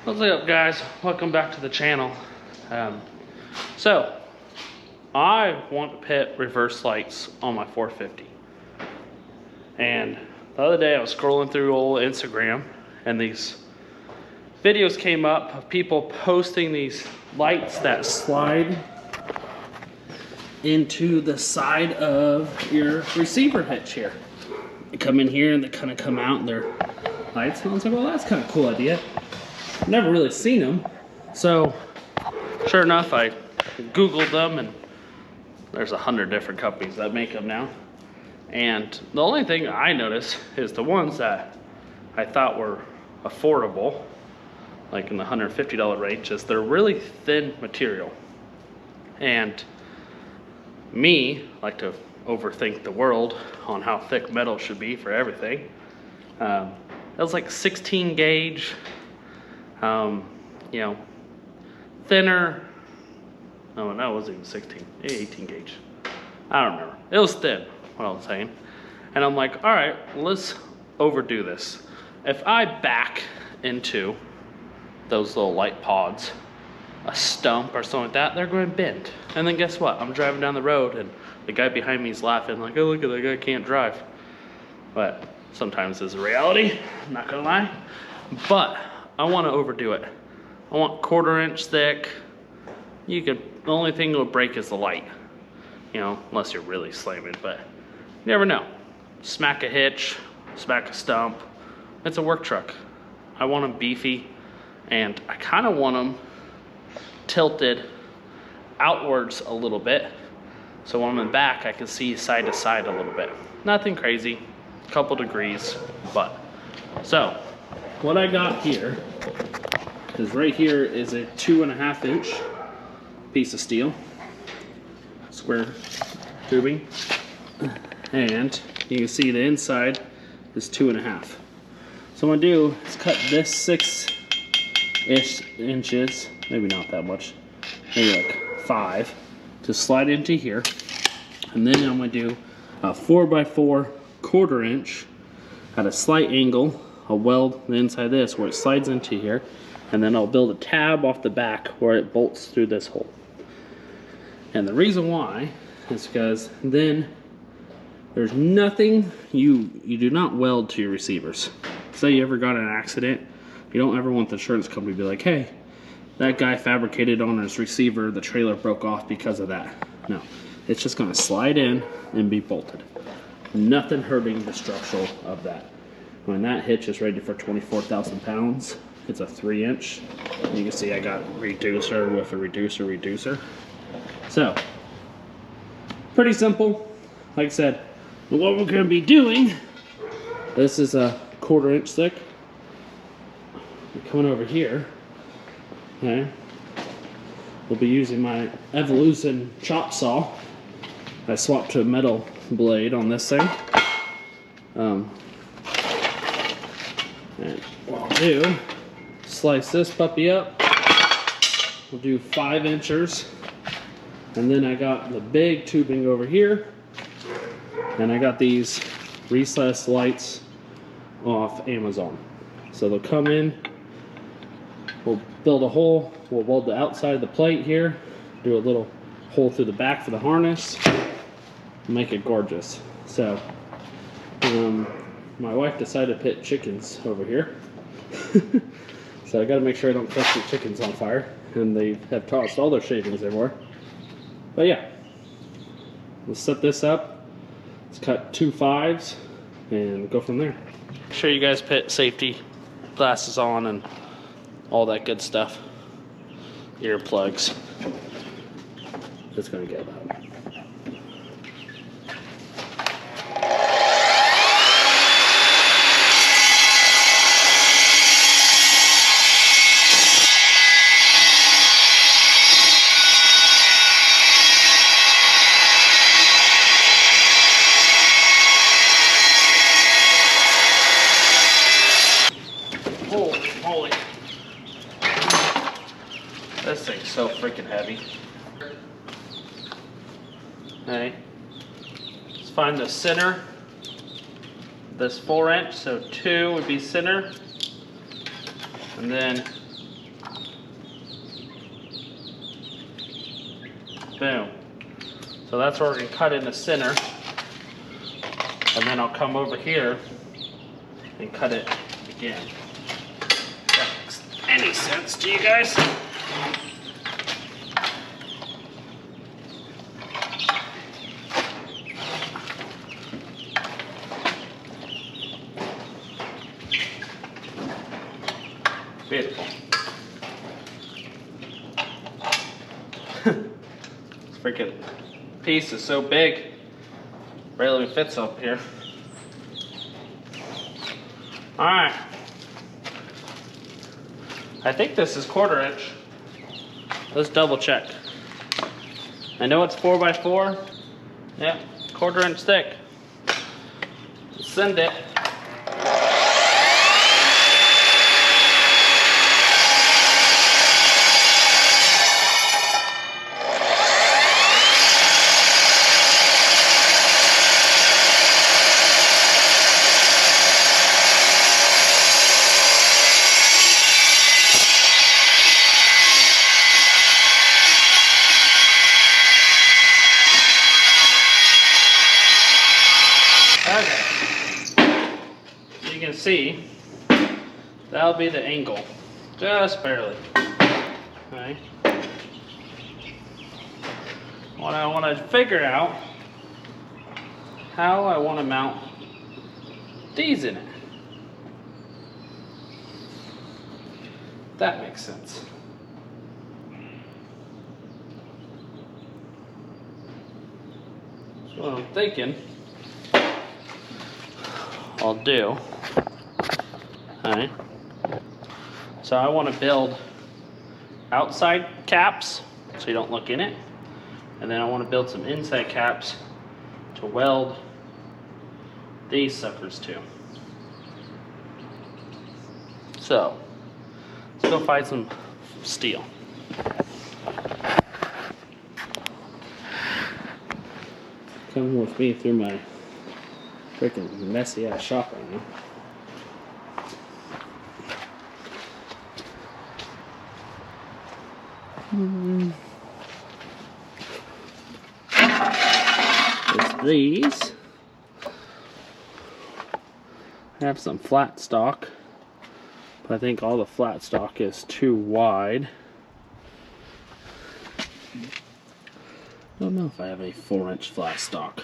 What's up, guys? Welcome back to the channel. So I want to put reverse lights on my 450, and the other day I was scrolling through old Instagram and these videos came up of people posting these lights that slide into the side of your receiver hitch here. They come in here and they kind of come out and they're lights, and I was like, well, that's kind of a cool idea. Never really seen them, so sure enough I googled them, and there's 100 different companies that make them now. And the only thing I noticed is the ones that I thought were affordable, like in the $150 range, is they're really thin material. And me like to overthink the world on how thick metal should be for everything. It was like 16 gauge. You know, thinner. No, it wasn't even 16, 18 gauge. I don't remember. It was thin, what I was saying. And I'm like, all right, let's overdo this. If I back into those little light pods, a stump or something like that, they're going to bend. And then guess what? I'm driving down the road and the guy behind me is laughing like, oh, look at that guy can't drive. But sometimes it's a reality, I'm not gonna lie. But I want to overdo it. I want 1/4 inch thick. The only thing that will break is the light, you know, unless you're really slamming, but you never know. Smack a hitch, smack a stump. It's a work truck. I want them beefy, and I kind of want them tilted outwards a little bit, so when I'm in back I can see side to side a little bit. Nothing crazy, a couple degrees, but so what I got here is right here is a 2.5 inch piece of steel, square tubing, and you can see the inside is 2.5. So what I'm gonna do is cut this 6-ish inches, maybe not that much, maybe like 5, to slide into here, and then I'm gonna do a 4x4 1/4 inch at a slight angle. I'll weld the inside of this where it slides into here, and then I'll build a tab off the back where it bolts through this hole. And the reason why is because then there's nothing, you do not weld to your receivers. Say you ever got in an accident, you don't ever want the insurance company to be like, hey, that guy fabricated on his receiver, the trailer broke off because of that. No, it's just gonna slide in and be bolted. Nothing hurting the structural of that. When that hitch is rated for 24,000 pounds, it's a 3-inch. You can see I got reducer with a reducer. So, pretty simple. Like I said, what we're gonna be doing, this is a 1/4 inch thick. We're coming over here, okay? We'll be using my Evolution chop saw. I swapped to a metal blade on this thing. And what I'll do, slice this puppy up. We'll do 5 inches. And then I got the big tubing over here. And I got these recessed lights off Amazon. So they'll come in, we'll build a hole, we'll weld the outside of the plate here, do a little hole through the back for the harness, make it gorgeous. So, my wife decided to put chickens over here. So I gotta make sure I don't catch the chickens on fire, and they have tossed all their shavings everywhere. But yeah, let's set this up. Let's cut 2 5s and go from there. Make sure you guys put safety glasses on and all that good stuff. Earplugs. It's gonna get loud. Holy. This thing's so freaking heavy. Okay. Let's find the center. This 4 inch, so 2 would be center. And then Boom. So that's where we're gonna cut in the center. And then I'll come over here and cut it again. If that makes any sense to you guys? Beautiful. This freaking piece is so big, barely fits up here. All right. I think this is 1/4 inch. Let's double check. I know it's 4x4. Yep, 1/4 inch thick. Let's send it. See, that'll be the angle, just barely. Okay. What I want to figure out how I want to mount these in it. That makes sense. So what I'm thinking I'll do. Alright, so I want to build outside caps so you don't look in it, and then I want to build some inside caps to weld these suckers to. So let's go find some steel. Come with me through my freaking messy ass shop right now. There's these. I have some flat stock, but I think all the flat stock is too wide. I don't know if I have a 4-inch flat stock.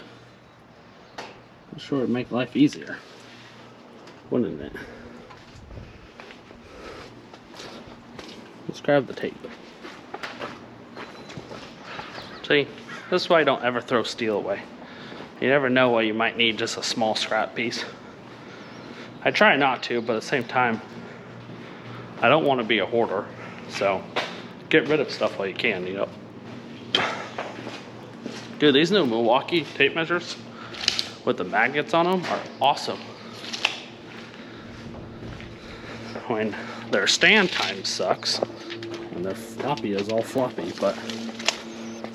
I'm sure it'd make life easier, wouldn't it? Let's grab the tape. See, this is why I don't ever throw steel away. You never know what you might need, just a small scrap piece. I try not to, but at the same time, I don't want to be a hoarder. So get rid of stuff while you can, you know. Dude, these new Milwaukee tape measures with the magnets on them are awesome. When their stand time sucks, and their floppy is all floppy, but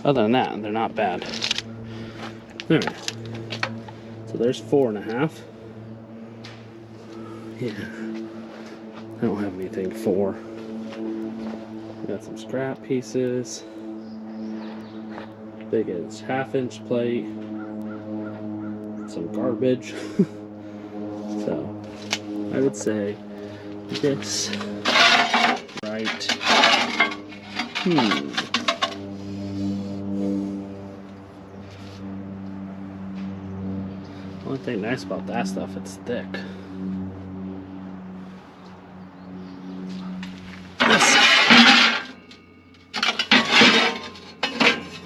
other than that, they're not bad. Alright, so there's 4.5. Yeah, I don't have anything 4. Got some scrap pieces, big as 1/2-inch plate, some garbage. So I would say this right. Only thing nice about that stuff, it's thick.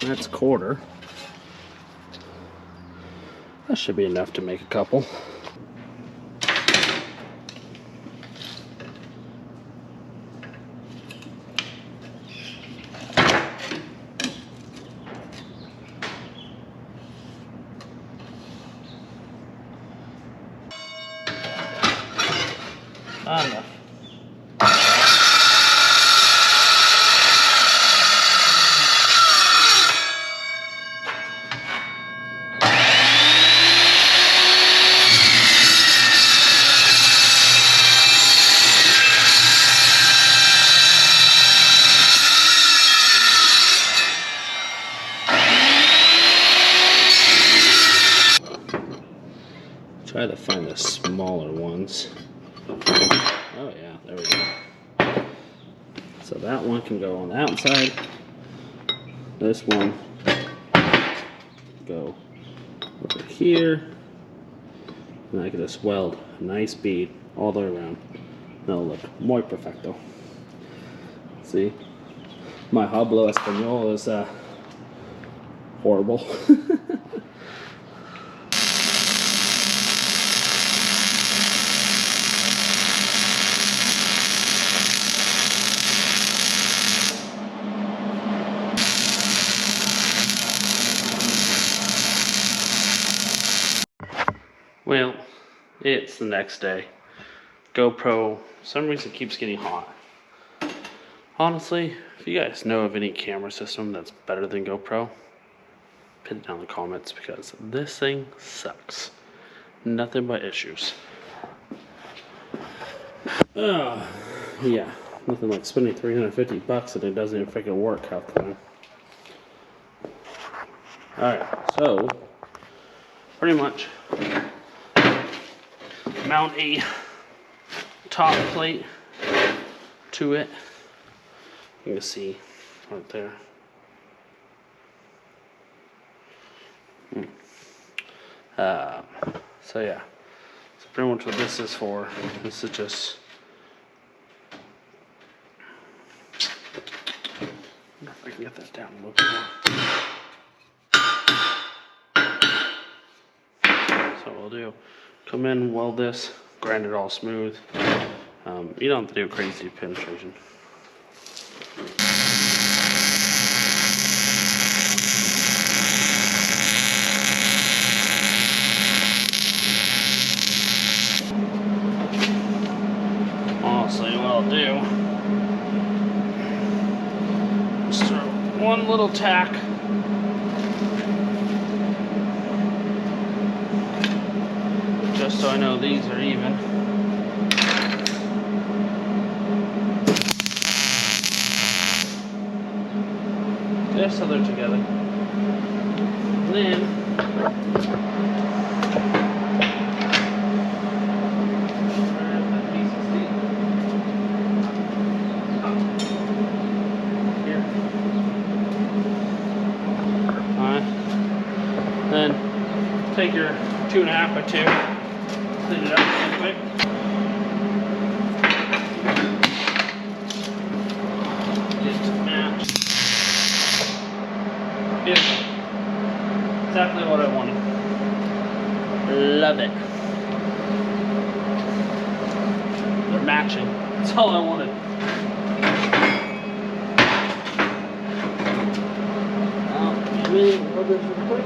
That's 1/4. That should be enough to make a couple. Enough. Try to find the smaller ones. Oh yeah, there we go. So that one can go on the outside. This one go over here. And I can just weld a nice bead all the way around. That'll look muy perfecto. See? My hablo español is horrible. Well, it's the next day. GoPro, for some reason, keeps getting hot. Honestly, if you guys know of any camera system that's better than GoPro, put it down in the comments because this thing sucks. Nothing but issues. Yeah, nothing like spending $350 and it doesn't even freaking work half the time. Alright, so pretty much mount a top plate to it. You can see right there. So yeah, so pretty much what this is for. This is just, I wonder if I can get that down a little bit more. So what we'll do, come in, weld this, grind it all smooth. You don't have to do crazy penetration. Honestly, what I'll do, just throw one little tack just so I know these are even. Just so they're together. And then then take your 2.5 by 2, clean it up real quick. Get it to match. Beautiful. Exactly what I wanted. Love it. They're matching. That's all I wanted. Really rub this real quick.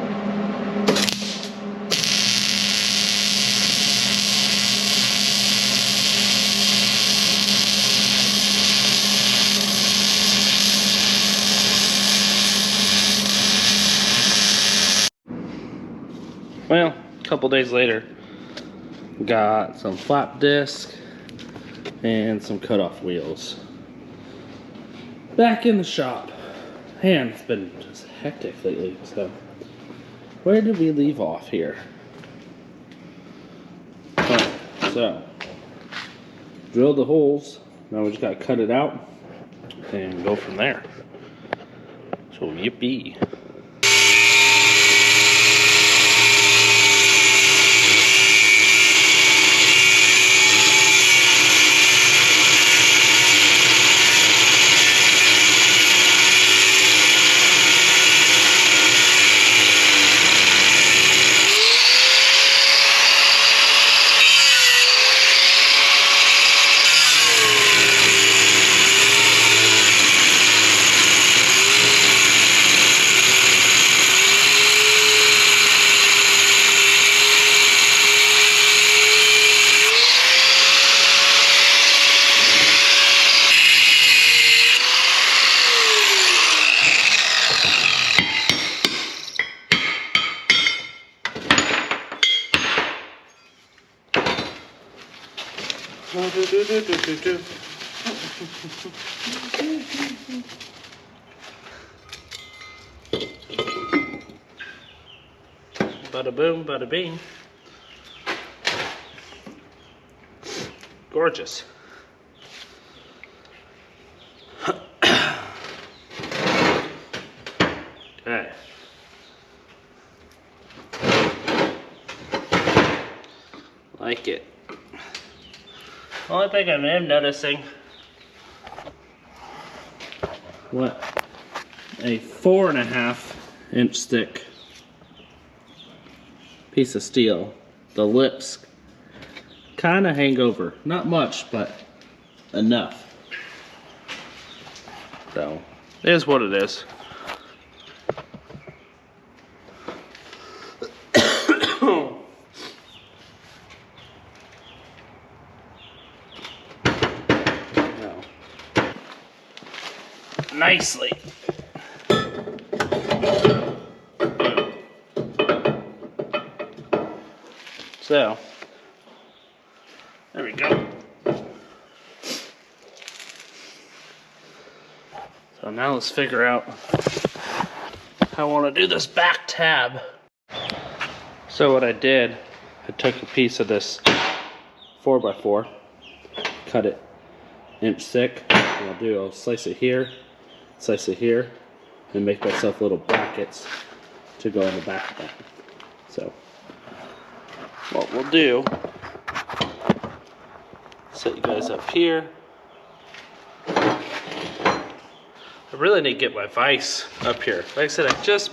Well, a couple days later, got some flap disc and some cutoff wheels. Back in the shop. Man, it's been just hectic lately, so where did we leave off here? Alright, so drilled the holes, now we just gotta cut it out and go from there. So yippee. Bada boom, bada bing. Gorgeous. Okay. Like it. Only thing I am noticing, what, a 4.5 inch thick piece of steel. The lips kind of hang over. Not much, but enough. So, it is what it is. Nicely. So, there we go. So now let's figure out how I want to do this back tab. So what I did, I took a piece of this 4x4, cut it inch thick, and I'll slice it here, and make myself little brackets to go in the back of that. So, what we'll do, set you guys up here. I really need to get my vise up here. Like I said, I just...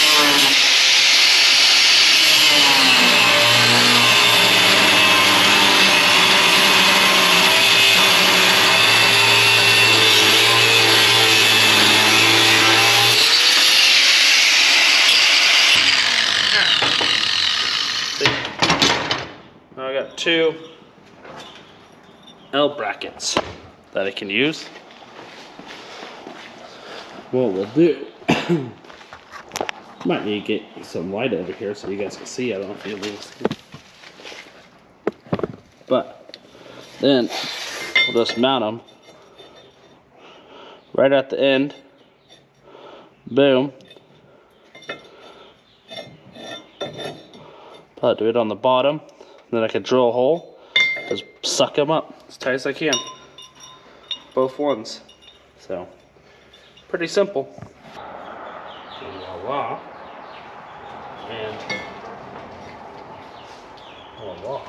Now I got 2 L brackets that I can use. What we'll do, might need to get some light over here so you guys can see. I don't know if you'll be able to see. But then we'll just mount them right at the end. Boom. Probably do it on the bottom. Then I can drill a hole, just suck them up as tight as I can. Both ones. So, pretty simple. Voila. And voila.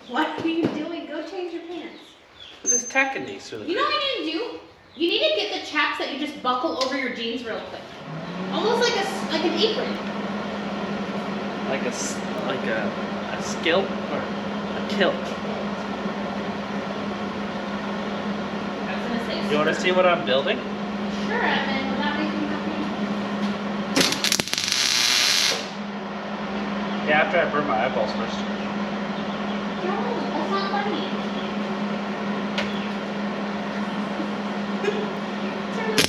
What are you doing? Go change your pants. I'm just tacking these through the... You know what you need to do? You need to get the chaps that you just buckle over your jeans real quick. Almost like an apron. Like a skilt or a kilt. I was gonna say. You want to see what I'm building? Sure, Evan. Without making nothing. Yeah, after I burn my eyeballs first. No, that's not funny. Turn the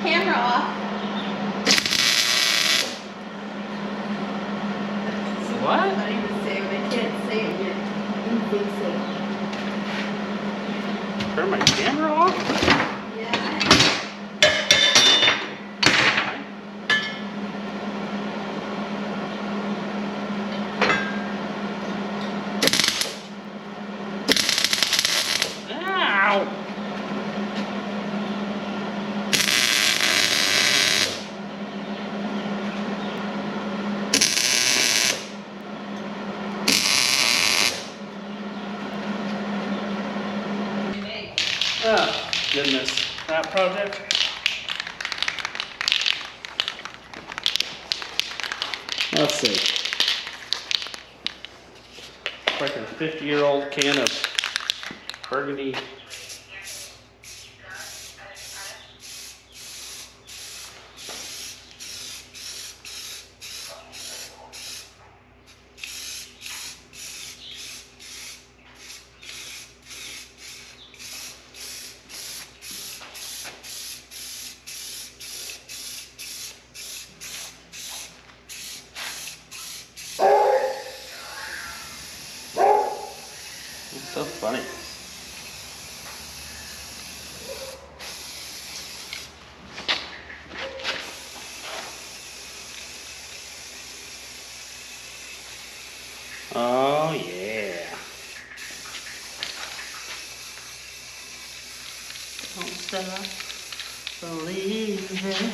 camera off. What? I don't even say it. I can't say it yet. Invasive. Turn my camera off? Yeah. Ow! Oh, goodness. That project. Let's see. Like a 50-year-old can of burgundy. So funny. stop believing.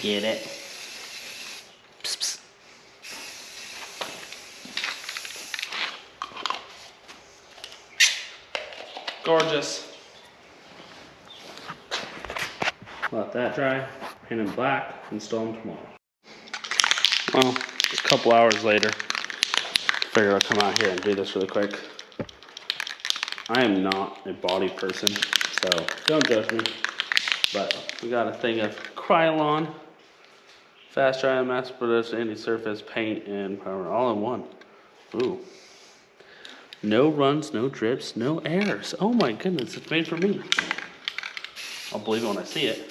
Get it? Psst, psst. Gorgeous. Let that dry, paint them black, install them tomorrow. Well, a couple hours later, figured I'd come out here and do this really quick. I am not a body person, so don't judge me. But we got a thing of Krylon, fast dry, mass production, anti-surface paint, and primer all in one. Ooh. No runs, no drips, no errors. Oh my goodness, it's made for me. I'll believe it when I see it.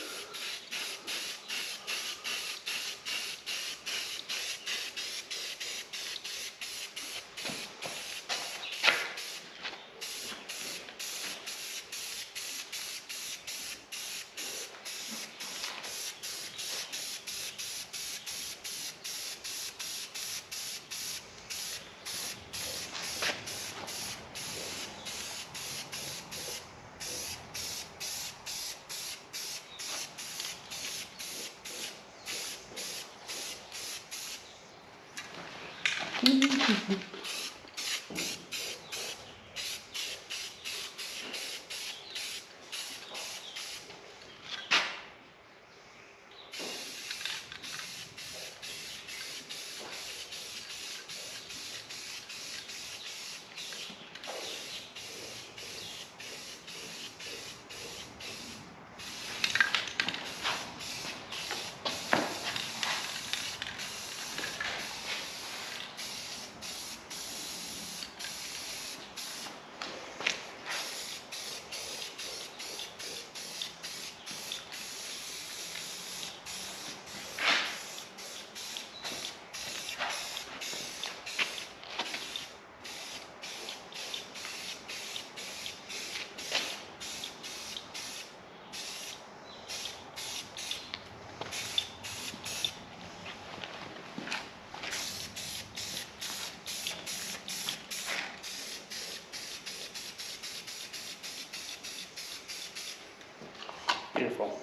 Beautiful.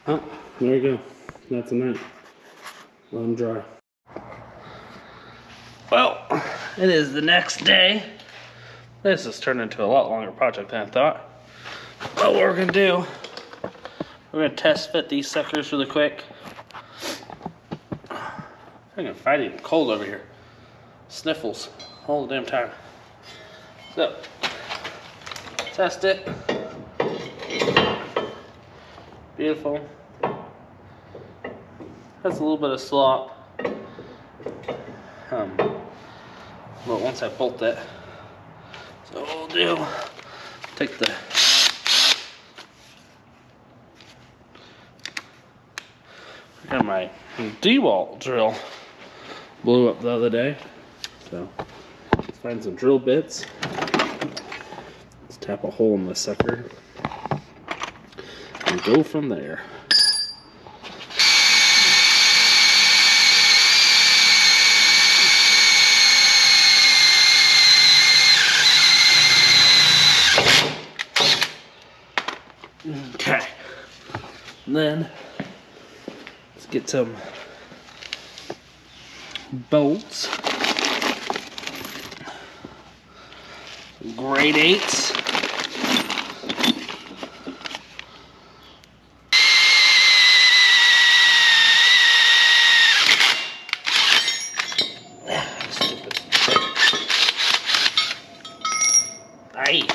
Oh, there you go. That's a night. Let them dry. Well, it is the next day. This has turned into a lot longer project than I thought. But what we're gonna do, we're gonna test fit these suckers really quick. I'm gonna fight it cold over here. Sniffles all the damn time. So, test it. Beautiful. Has a little bit of slop. But once I bolt it, so what we'll do, take the I got my D-wall drill blew up the other day. So let's find some drill bits. Let's tap a hole in the sucker and go from there. Okay. And then let's get some bolts. Grade 8s. Stupid. Aye.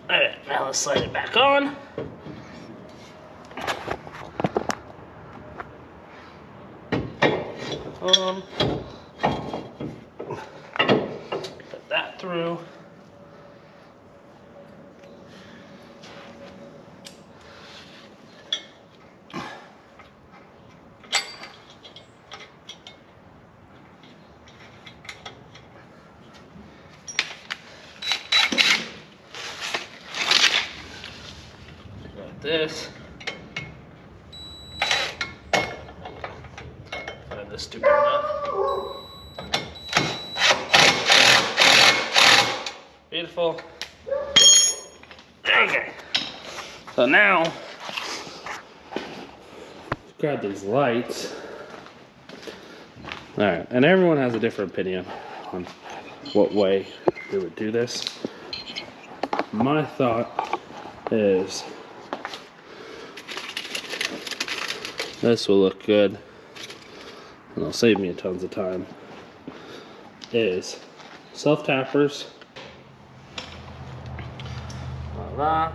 Alright, now let's slide it back on. Put that through. this. And this stupid nut. Beautiful. Okay. So now, grab these lights. All right, and everyone has a different opinion on what way they would do this. My thought is this will look good, and it'll save me tons of time. Is self-tappers. Voila.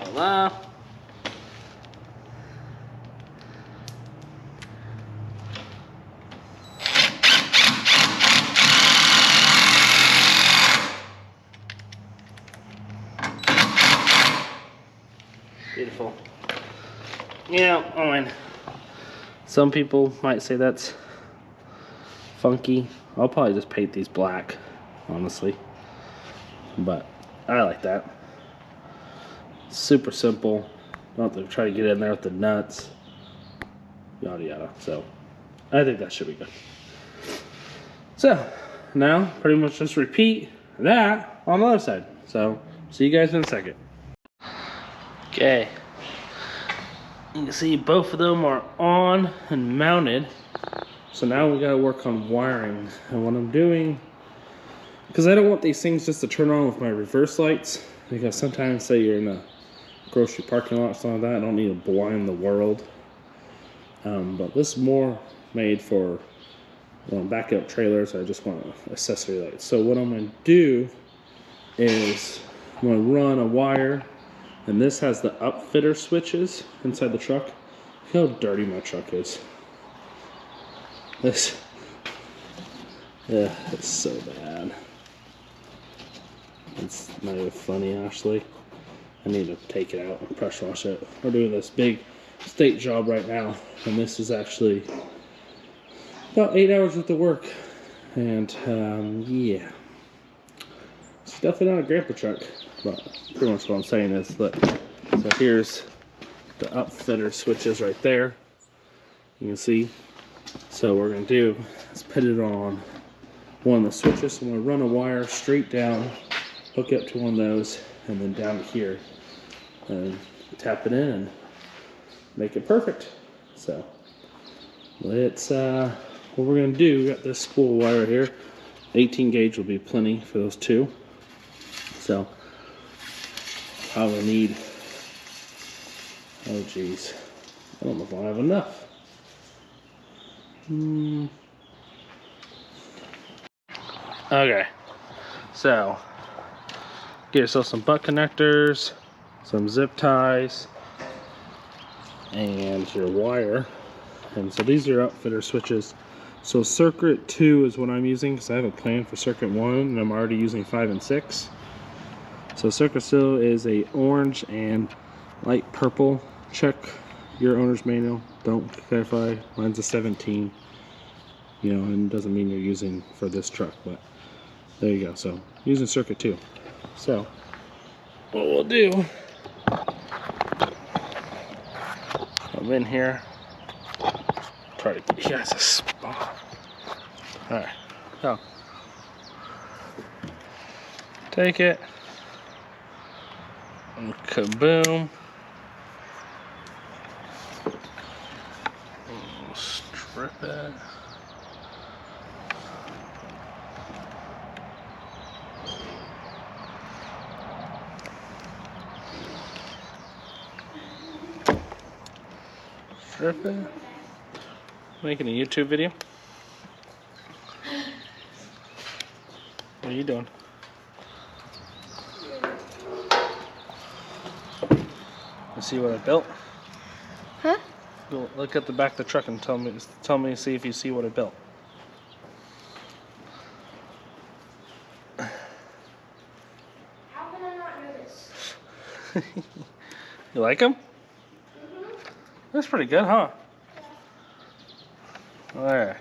Voila. Beautiful. Yeah, I mean, some people might say that's funky. I'll probably just paint these black, honestly. But I like that. Super simple. Don't have to try to get in there with the nuts. Yada yada. So I think that should be good. So now pretty much just repeat that on the other side. So see you guys in a second. Okay. You can see both of them are on and mounted. So now we gotta work on wiring. And what I'm doing, because I don't want these things just to turn on with my reverse lights, because sometimes say you're in a grocery parking lot or something like that, I don't need to blind the world. But this is more made for backup trailers. I just want accessory lights. So what I'm gonna do is I'm gonna run a wire. And this has the upfitter switches inside the truck. Look how dirty my truck is. This, yeah, it's so bad. It's not even funny, actually. I need to take it out and pressure wash it. We're doing this big state job right now, and this is actually about 8 hours worth of work. And yeah, it's definitely not a grandpa truck. But pretty much what I'm saying is, look, so here's the upfitter switches right there. You can see. So what we're going to do is put it on one of the switches. So I'm going to run a wire straight down, hook it up to one of those, and then down here, and tap it in and make it perfect. So let's, what we're going to do, we got this spool wire here. 18 gauge will be plenty for those two. So I will need, oh geez, I don't know if I'll have enough. Okay, so get yourself some butt connectors, some zip ties, and your wire. And so these are outfitter switches. So circuit 2 is what I'm using because I have a plan for circuit 1 and I'm already using 5 and 6. So circuit 2 is a orange and light purple. Check your owner's manual. Don't clarify. Mine's a 17. You know, and it doesn't mean you're using for this truck, but there you go. So using circuit 2. So what we'll do, I'm in here. Try to get you guys a spot. All right. So take it. And kaboom. And strip it. Strip it. Making a YouTube video. What are you doing? You see what I built? Huh? Go look at the back of the truck and tell me, see if you see what I built. How can I not notice? You like them? Mm-hmm. That's pretty good, huh? There.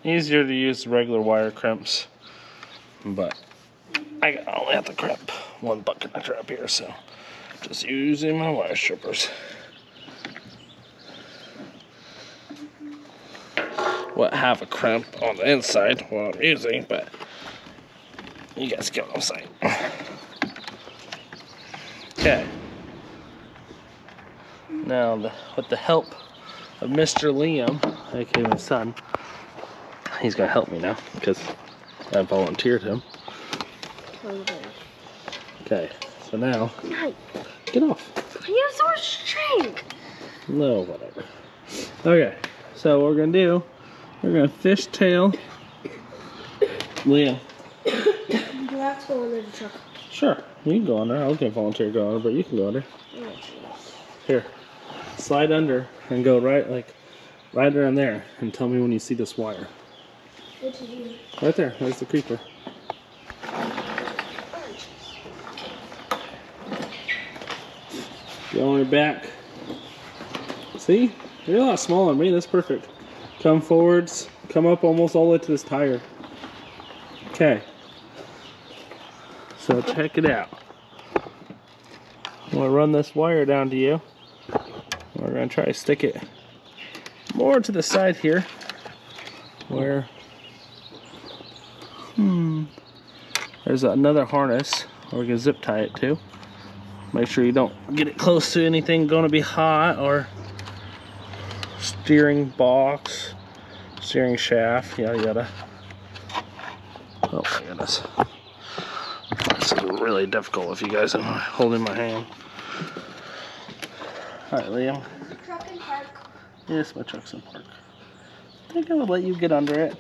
Easier to use regular wire crimps, but I only have to crimp one butt connector up here, so just using my wire strippers. Well, I have a crimp on the inside while I'm using, but you guys get what I'm saying. Okay. Now, with the help of Mr. Liam, aka my son, he's gonna help me now because I volunteered him. Okay, so now, get off. You have so much strength. No, whatever. Okay, so what we're gonna do, we're gonna fishtail Liam. You have to go under the truck. Sure, you can go under. I was gonna volunteer to go under, but you can go under. Here, slide under and go right around there, and tell me when you see this wire. What to do? Right there. There's the creeper. Go on your back. See? You're a lot smaller than me. That's perfect. Come forwards. Come up almost all the way to this tire. Okay. So check it out. I'm going to run this wire down to you. We're going to try to stick it more to the side here. Where... there's another harness we're gonna zip tie it to. Make sure you don't get it close to anything gonna be hot, or steering box, steering shaft, yada yada. Oh my goodness. This is really difficult if you guys are holding my hand. Alright, Liam. The truck in park. Yes, my truck's in park. I think I would let you get under it.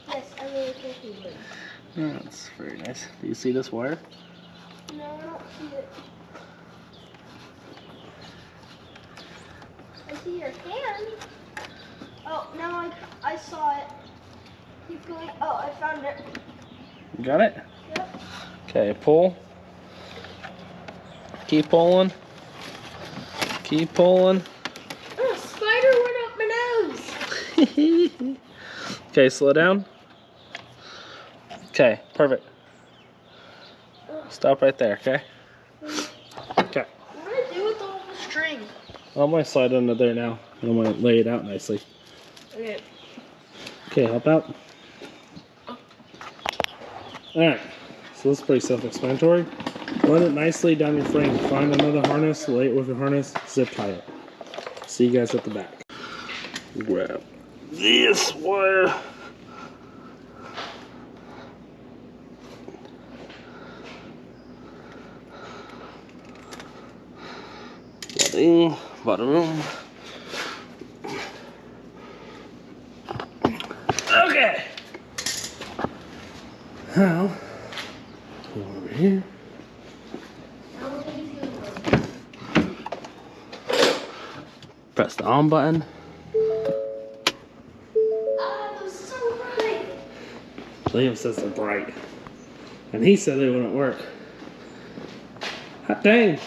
Yes, I really think you would. Oh, that's very nice. Do you see this wire? No, I don't see it. I see your hand. Oh, now I saw it. Keep going. Oh, I found it. You got it? Yep. Okay, pull. Keep pulling. Keep pulling. Oh, a spider went up my nose. Okay, slow down. Okay, perfect. Stop right there, okay? Okay. What do I do with all the string? I'm going to slide under there now. And I'm going to lay it out nicely. Okay. Okay, help out. Alright, so this is pretty self-explanatory. Run it nicely down your frame. Find another harness, lay it with your harness, zip tie it. See you guys at the back. Grab this wire. Bada boom. Okay. Now, go over here. Press the on button. Oh, it was so bright. Liam says they're bright. And he said they wouldn't work. Hot dang.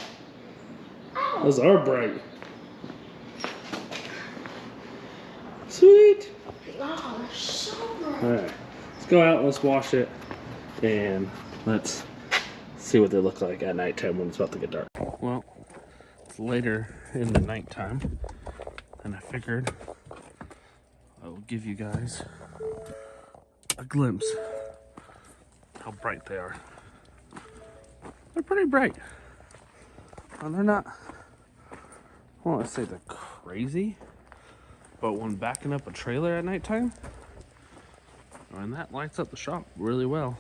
Those are bright. Sweet. Oh, they're so bright. Alright. Let's go out, let's wash it, and let's see what they look like at nighttime when it's about to get dark. Well, it's later in the nighttime, and I figured I will give you guys a glimpse how bright they are. They're pretty bright. And they're not, I don't want to say they're crazy, but when backing up a trailer at nighttime, and that lights up the shop really well.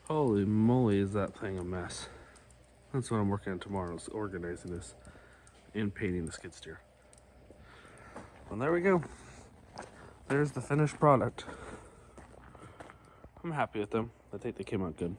Holy moly, is that thing a mess. That's what I'm working on tomorrow, is organizing this and painting the skid steer. Well, there we go. There's the finished product. I'm happy with them. I think they came out good.